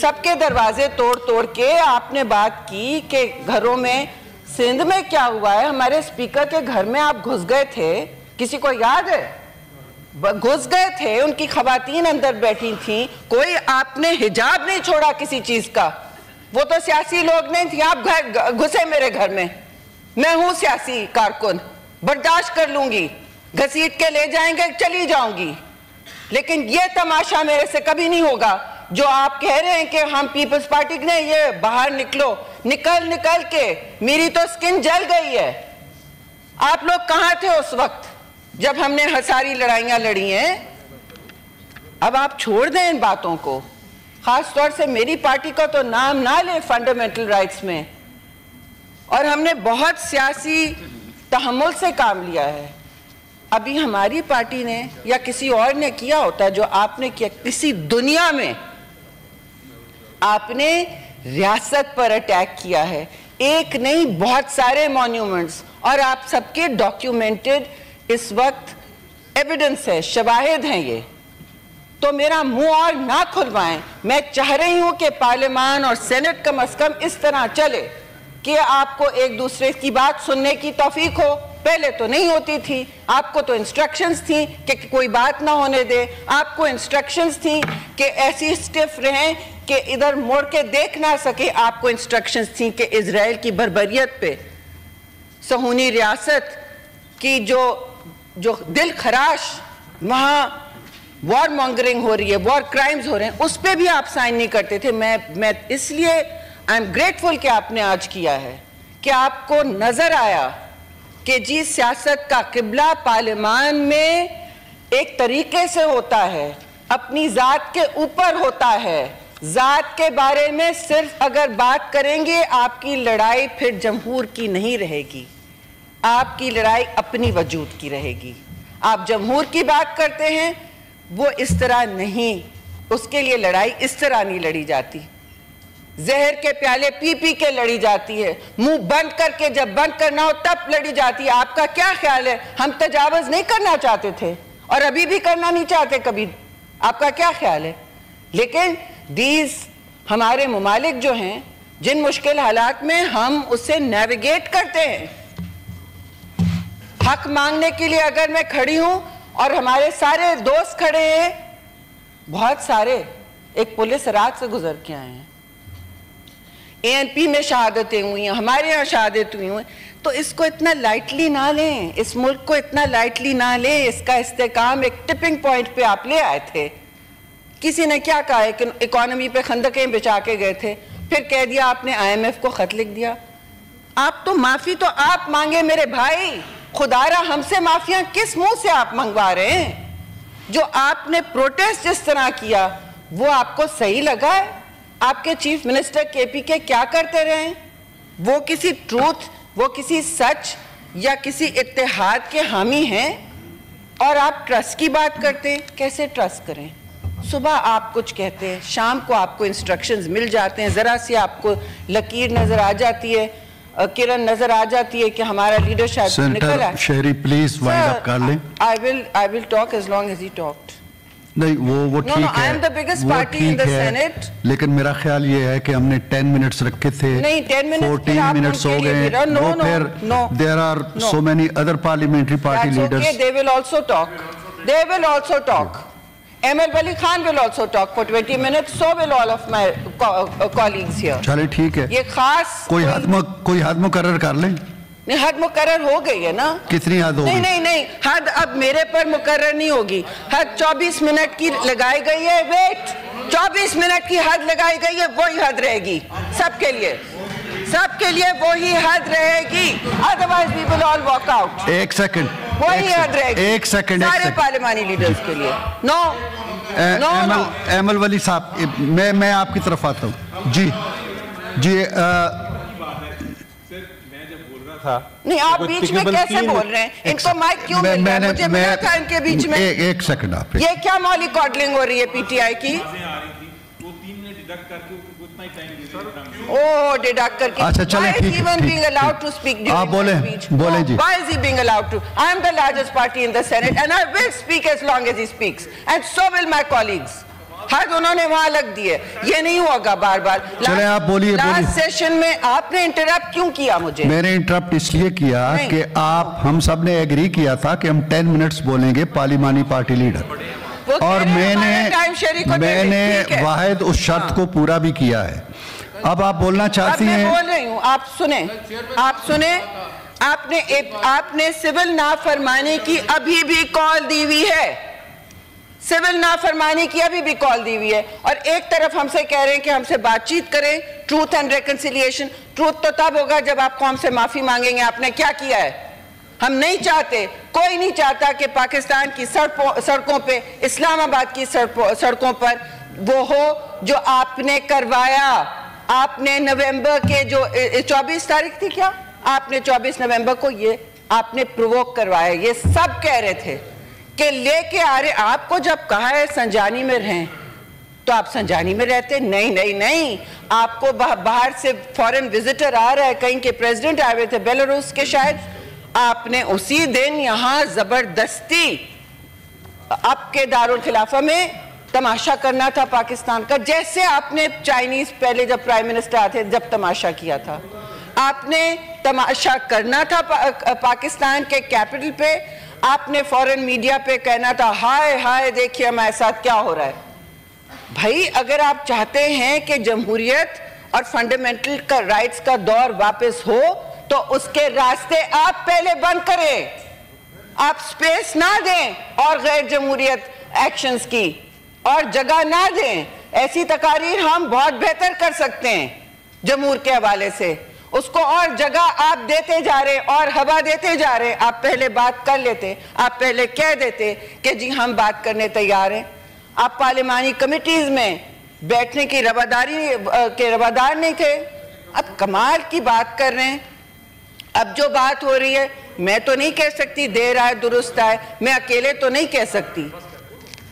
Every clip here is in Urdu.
سب کے دروازے توڑ توڑ کے آپ نے بات کی کہ گھروں میں سندھ میں کیا ہوا ہے. ہمارے اسپیکر کے گھر میں آپ گھس گئے تھے, کسی کو یاد ہے؟ گھس گئے تھے, ان کی خواتین اندر بیٹھی تھیں, کوئی آپ نے حجاب نہیں چھوڑا کسی چیز کا. وہ تو سیاسی لوگ نہیں تھے, آپ گھسے میرے گھر میں. میں ہوں سیاسی کارکن, برداشت کر لوں گی, گھسیٹ کے لے جائیں گے, چلی جاؤں گی, لیکن یہ تماشا میرے سے کبھی نہیں ہوگا جو آپ کہہ رہے ہیں کہ ہم پیپلز پارٹی نے یہ باہر نکلو. نکل کے میری تو سکن جل گئی ہے. آپ لوگ کہاں تھے اس وقت جب ہم نے ساری لڑائیاں لڑی ہیں؟ اب آپ چھوڑ دیں ان باتوں کو. خاص طور سے میری پارٹی کا تو نام نہ لیں فنڈامنٹل رائٹس میں. اور ہم نے بہت سیاسی تحمل سے کام لیا ہے. ابھی ہماری پارٹی نے یا کسی اور نے کیا ہوتا جو آپ نے کیا, کسی دنیا میں آپ نے ریاست پر اٹیک کیا ہے. ایک نہیں, بہت سارے مونیومنٹس, اور آپ سب کے ڈاکیومنٹڈ اس وقت ایویڈنس ہے, شواہد ہیں یہ. تو میرا منہ اور نہ کھلوائیں. میں چاہ رہی ہوں کہ پارلیمان اور سینٹ کم از کم اس طرح چلے کہ آپ کو ایک دوسرے کی بات سننے کی توفیق ہو. پہلے تو نہیں ہوتی تھی. آپ کو تو انسٹرکشنز تھیں کہ کوئی بات نہ ہونے دے, آپ کو انسٹرکشنز تھیں کہ ایسی سٹف رہیں کہ ادھر موڑ کے دیکھ نہ سکے. آپ کو انسٹرکشنز تھیں کہ اسرائیل کی بربریت پہ, صہیونی ریاست کی جو دل خراش وہاں وار مانگرنگ ہو رہی ہے, وار کرائمز ہو رہے ہیں, اس پہ بھی آپ سائن نہیں کرتے تھے. میں اس لیے آئی ایم گریٹفل کہ آپ نے آج کیا ہے, کہ آپ کو نظر آیا کہ جی سیاست کا قبلہ پارلیمان میں ایک طریقے سے ہوتا ہے, اپنی ذات کے اوپر ہوتا ہے. ذات کے بارے میں صرف اگر بات کریں گے آپ کی لڑائی پھر جمہور کی نہیں رہے گی, آپ کی لڑائی اپنی وجود کی رہے گی. آپ جمہور کی بات کرتے ہیں, وہ اس طرح نہیں, اس کے لیے لڑائی اس طرح نہیں لڑی جاتی. زہر کے پیالے پی پی کے لڑی جاتی ہے, منہ بند کر کے جب بند کرنا ہو تب لڑی جاتی ہے. آپ کا کیا خیال ہے؟ ہم تجاوز نہیں کرنا چاہتے تھے اور ابھی بھی کرنا نہیں چاہتے کبھی. آپ کا کیا خیال ہے؟ لیکن ہمارے ممالک جو ہیں, جن مشکل حالات میں ہم اس سے نیویگیٹ کرتے ہیں, حق مانگنے کے لیے اگر میں کھڑی ہوں اور ہمارے سارے دوست کھڑے ہیں, بہت سارے, ایک پولیس رات سے گزر کے آئے ہیں, ANP میں شہادتیں ہوئی ہیں, ہمارے یہاں شہادت ہوئی ہیں, تو اس کو اتنا لائٹلی نہ لیں, اس ملک کو اتنا لائٹلی نہ لیں. اس کا استحکام ایک ٹپنگ پوائنٹ پہ آپ لے آئے تھے. کسی نے کیا کہا ہے کہ اکانومی پہ خندقیں بچا کے گئے تھے, پھر کہہ دیا آپ نے IMF کو خط لکھ دیا. آپ تو معافی تو آپ مانگے میرے بھائی, خدا را ہم سے معافیاں کس منہ سے آپ منگوا رہے ہیں؟ جو آپ نے پروٹیسٹ جس طرح کیا وہ آپ کو صحیح لگا ہے؟ آپ کے چیف منسٹر KPK کیا کرتے رہے ہیں؟ وہ کسی ٹروتھ, وہ کسی سچ یا کسی اتحاد کے حامی ہیں, اور آپ ٹرسٹ کی بات کرتے ہیں. کیسے ٹرسٹ کریں؟ صبح آپ کچھ کہتے ہیں, شام کو آپ کو انسٹرکشنز مل جاتے ہیں, ذرا سی آپ کو لکیر نظر آ جاتی ہے, کرن نظر آ جاتی ہے کہ ہمارا لیڈر شاید نکل آئے. شہری پلیز وائنڈ اپ کر لیں. I will talk as long as he talked. نہیں وہ ٹھیک ہے, I am the biggest party in the Senate. لیکن میرا خیال یہ ہے کہ ہم نے 10 منٹس رکھے تھے, 14 منٹس ہو گئے, وہ پھر there are so many other parliamentary party leaders. That's okay, they will also talk. They will also talk. ML Wali Khan will also talk for 20 minutes, so will all of my colleagues here. چلے ٹھیک ہے, یہ خاص کوئی حد مقرر کر لیں. نہیں, حد مقرر ہو گئی ہے نا. کتنی حد ہوگی؟ نہیں, حد اب میرے پر مقرر نہیں ہوگی. حد 24 منٹ کی لگائی گئی ہے. ویٹ, 24 منٹ کی حد لگائی گئی ہے, وہی حد رہے گی سب کے لیے, سب کے لیے وہی حد رہے گی. Otherwise we will all walk out. ایک سیکنڈ, وہی حد رہے گی ایک سیکنڈ سارے پارلیمانی لیڈرز کے لیے. ایمل ولی صاحب, میں آپ کی طرف آتا ہوں. جی نہیں, آپ بیچ میں کیسے بول رہے ہیں؟ ان کو مائک کیوں مل رہا ہے؟ مجھے ملا تھا ان کے بیچ میں. ایک سیکنڈ, آپ یہ کیا مولی کارڈلنگ ہو رہی ہے PTI کی؟ اوہ ڈیڈکٹ کر کے. اچھا چلیں ٹھیک ہے, آپ بولیں جی. Why is he being allowed to? I am the largest party in the Senate and I will speak as long as he speaks, and so will my colleagues. حد انہوں نے وہاں لگ دی ہے. یہ نہیں ہوگا بار بار. چلیں آپ بولیے. لاسٹ سیشن میں آپ نے انٹرپٹ کیوں کیا مجھے؟ میں نے انٹرپٹ اس لیے کیا کہ آپ ہم سب نے ایگری کیا تھا کہ ہم 10 منٹس بولیں گے پارلیمانی پارٹی لیڈر, اور میں نے واحد اس شرط کو پورا بھی کیا ہے. اب آپ بولنا چاہتی ہیں. میں بول رہی ہوں, آپ سنیں. آپ نے سول نافرمانی کی ابھی بھی کال دی ہوئی ہے. سول نافرمانی کی ابھی بھی کال دی ہوئی ہے, اور ایک طرف ہم سے کہہ رہے ہیں کہ ہم سے بات چیت کریں, ٹروتھ اینڈ ریکنسیلیشن. ٹروتھ تو تب ہوگا جب آپ قوم سے معافی مانگیں گے آپ نے کیا کیا ہے. ہم نہیں چاہتے, کوئی نہیں چاہتا کہ پاکستان کی سڑکوں پہ, اسلام آباد کی سڑکوں پر وہ ہو جو آپ نے کروایا. آپ نے نومبر کے جو 24 تاریخ تھی, کیا آپ نے 24 نومبر کو یہ آپ نے پرووک کروایا. یہ سب کہہ رہے تھے کہ لے کے آ رہے. آپ کو جب کہا ہے سنجانی میں رہیں تو آپ سنجانی میں رہتے. نہیں, آپ کو باہر سے فورن وزٹر آ رہا ہے, کہیں کے پریزیڈنٹ آئے ہوئے تھے بیلاروس کے شاید, آپ نے اسی دن یہاں زبردستی آپ کے دارالخلافہ میں تماشا کرنا تھا پاکستان کا, جیسے آپ نے چائنیز پہلے جب پرائم منسٹر آتے جب تماشا کیا تھا. آپ نے تماشا کرنا تھا پاکستان کے کیپٹل پہ. آپ نے فورن میڈیا پہ کہنا تھا ہائے ہائے دیکھیے ہمارے ساتھ کیا ہو رہا ہے. بھائی اگر آپ چاہتے ہیں کہ جمہوریت اور فنڈامنٹل کا رائٹس کا دور واپس ہو تو اس کے راستے آپ پہلے بند کریں. آپ سپیس نہ دیں اور غیر جمہوریت ایکشنز کی, اور جگہ نہ دیں. ایسی تقاریر ہم بہت بہتر کر سکتے ہیں جمہور کے حوالے سے. اس کو اور جگہ آپ دیتے جا رہے اور ہوا دیتے جا رہے. آپ پہلے بات کر لیتے, آپ پہلے کہہ دیتے کہ جی ہم بات کرنے تیار ہیں. آپ پارلیمانی کمیٹیز میں بیٹھنے کی روادار نہیں تھے. اب کمال کی بات کر رہے ہیں. اب جو بات ہو رہی ہے میں تو نہیں کہہ سکتی دیر آئے درست آئے, میں اکیلے تو نہیں کہہ سکتی,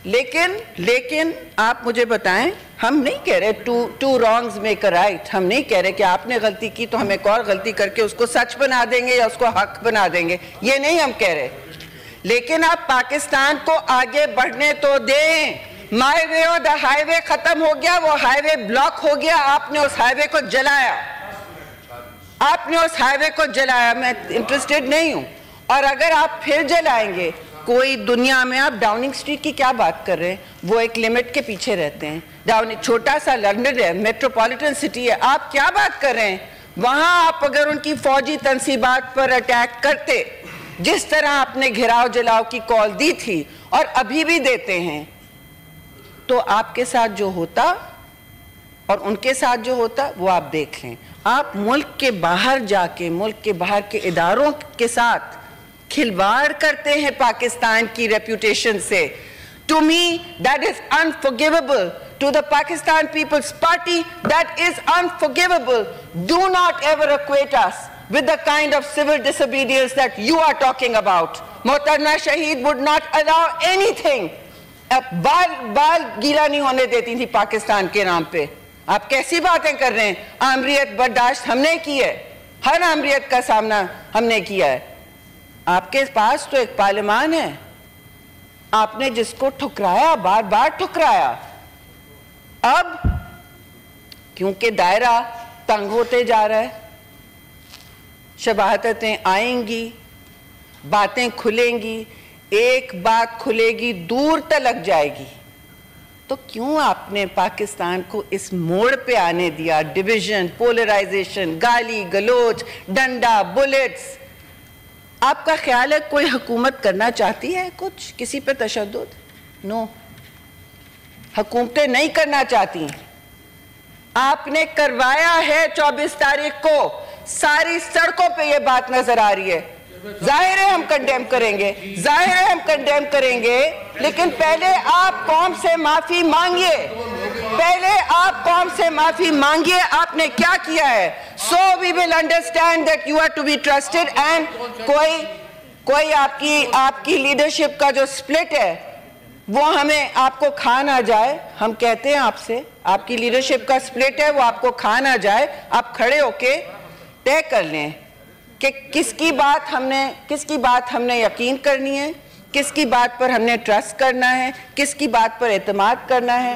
لیکن آپ مجھے بتائیں. ہم نہیں کہہ رہے two wrongs make a right. ہم نہیں کہہ رہے کہ آپ نے غلطی کی تو ہم ایک اور غلطی کر کے اس کو سچ بنا دیں گے یا اس کو حق بنا دیں گے, یہ نہیں ہم کہہ رہے. لیکن آپ پاکستان کو آگے بڑھنے تو دیں. مائی وے اور دا ہائی وے ختم ہو گیا, وہ ہائی وے بلاک ہو گیا. آپ نے اس ہائی وے کو جلایا, میں انٹرسٹڈ نہیں ہوں. اور اگر آپ پھر جلائیں گے, کوئی دنیا میں آپ ڈاؤننگ اسٹریٹ کی کیا بات کر رہے ہیں, وہ ایک لمٹ کے پیچھے رہتے ہیں. چھوٹا سا لندن ہے, میٹروپولیٹن سٹی ہے, آپ کیا بات کر رہے ہیں. وہاں آپ اگر ان کی فوجی تنصیبات پر اٹیک کرتے, جس طرح آپ نے گھراؤ جلاؤ کی کال دی تھی اور ابھی بھی دیتے ہیں, تو آپ کے ساتھ جو ہوتا اور ان کے ساتھ جو ہوتا وہ آپ دیکھ لیں. آپ ملک کے باہر جا کے ملک کے باہر کے اداروں کے ساتھ کھلواڑ کرتے ہیں پاکستان کی ریپوٹیشن سے. To me, that is unforgivable. To the Pakistan People's Party, that is unforgivable. Do not ever equate us with the kind of civil disobedience that you are talking about. Mohtarama Shaheed would not allow anything. بال گیلا نہیں ہونے دیتی تھی پاکستان کے نام پہ. آپ کیسی باتیں کر رہے ہیں. آمریت برداشت ہم نے کی ہے, ہر آمریت کا سامنا ہم نے کیا ہے. آپ کے پاس تو ایک پارلیمان ہے, آپ نے جس کو ٹھکرایا بار بار ٹھکرایا. اب کیونکہ دائرہ تنگ ہوتے جا رہا ہے, شباہتیں آئیں گی, باتیں کھلیں گی, ایک بات کھلے گی دور تلک جائے گی, تو کیوں آپ نے پاکستان کو اس موڑ پہ آنے دیا. ڈویژن, پولرائزیشن, گالی گلوچ, ڈنڈا, بلیٹس. آپ کا خیال ہے کوئی حکومت کرنا چاہتی ہے کچھ کسی پہ تشدد؟ نو, حکومتیں نہیں کرنا چاہتی. آپ نے کروایا ہے 24 تاریخ کو, ساری سڑکوں پہ یہ بات نظر آ رہی ہے. ظاہر ہے ہم کنڈیم کریں گے, لیکن پہلے آپ قوم سے معافی مانگیے. آپ نے کیا کیا ہے. So we will understand that you are to be trusted, and کوئی آپ کی لیڈرشپ کا جو سپلٹ ہے وہ ہمیں آپ کو کھا نہ جائے. ہم کہتے ہیں آپ سے, آپ کی لیڈرشپ کا سپلٹ ہے وہ آپ کو کھا نہ جائے. آپ کھڑے ہو کے طے کر لیں کہ کس کی بات ہم نے یقین کرنی ہے, کس کی بات پر ہم نے ٹرسٹ کرنا ہے, کس کی بات پر اعتماد کرنا ہے,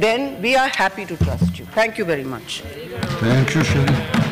then we are happy to trust you. Thank you very much. Thank you, Shri.